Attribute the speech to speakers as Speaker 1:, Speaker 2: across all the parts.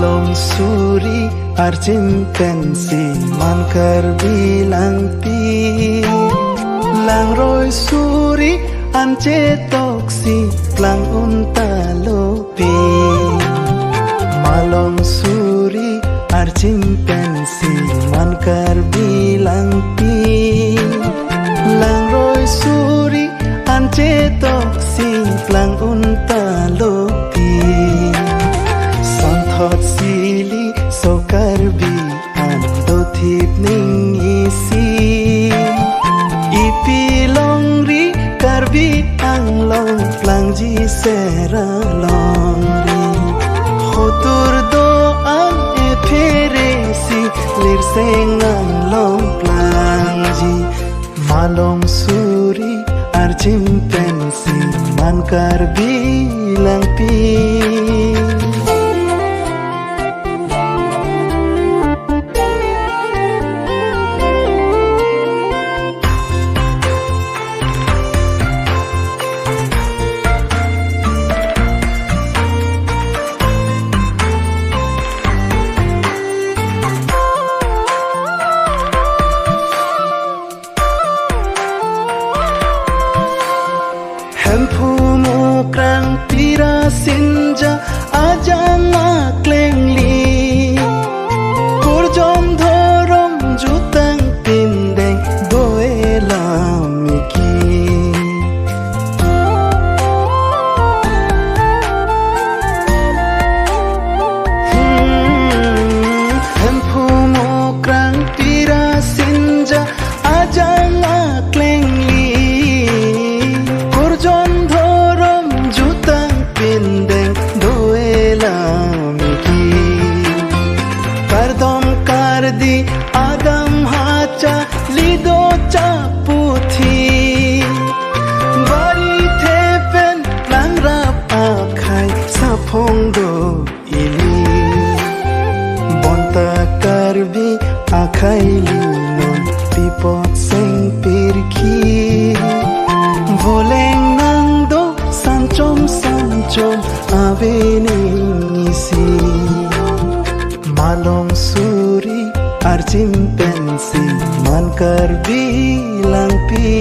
Speaker 1: Malong suri arjim pensi mankar bilang pi lang roi suri ance toksi lang untalo pi Malong suri arjim pensi mankar bilang pi lang roi suri ance toksi lang untalo pi Santhot sili sokarbi ando thip ning isi Ipi longri karbi ang long plang ji sera longri Khotur do ang e pheresi lir sengang long plang ji Malong suri arjim pensi mankar bilang pi Hempu mukrang pira sinja ajang aklengli Kurjom thorom jutang pindeng doela miki Hempu mukrang pira sinja ajang aklengli Pindeng doela miki Pardom kardi adam hacha lido chaputhi Bari thepen langrap akhai saphong do ili Bonta karbi akhai linon pipot seng pirki Voleng nang do sanchom avening isi Malong suri arjim pensi mankar bilang pi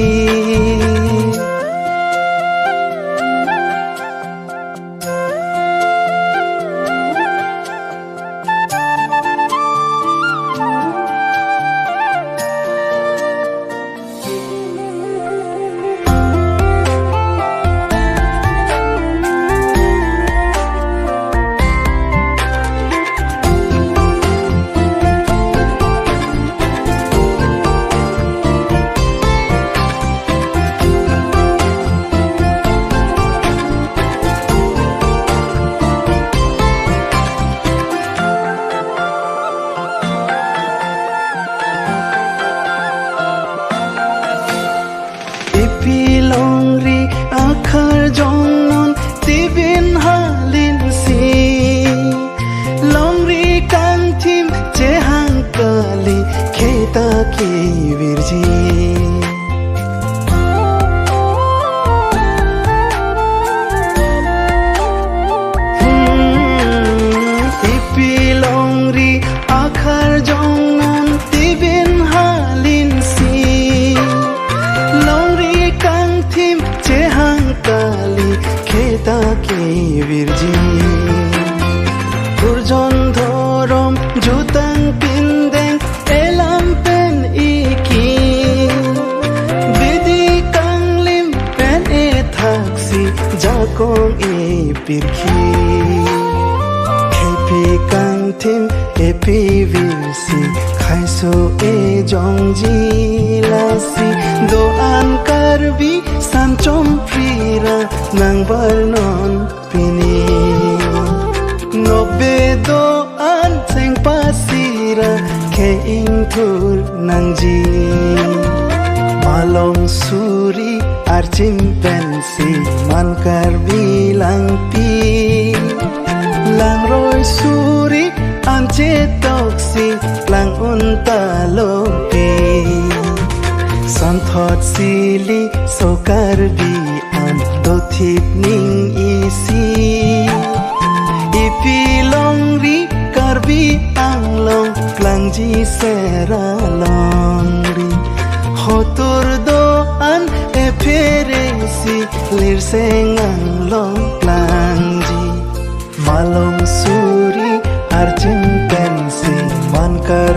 Speaker 1: Pilongri akhar jongnon tibin halin si Longri kang tim chehang kali kheta ki virji Pilongri akhar jongnon tibin halin si kali kheta ki virji Kurjon thorom jutang pindeng elam pen iki Bidi kanglim pen e thaksi jakong e pirki Kepi kang tim epi virsi khaiso e jongji lasi doan karbi sanchom prira nang barnon pini Nobe doan seng pasira ke ingtur nang ji Malong suri arjim pensi mankar bilang pi Lang roi suri ance toksi lang untalo pi Santhot sili sokarbi ando thip ning isi Ipi longri Tapi ang long plangji seralongri Hotur doan eferesi lirseng ang long plangji Malong suri arjeng pensi mankar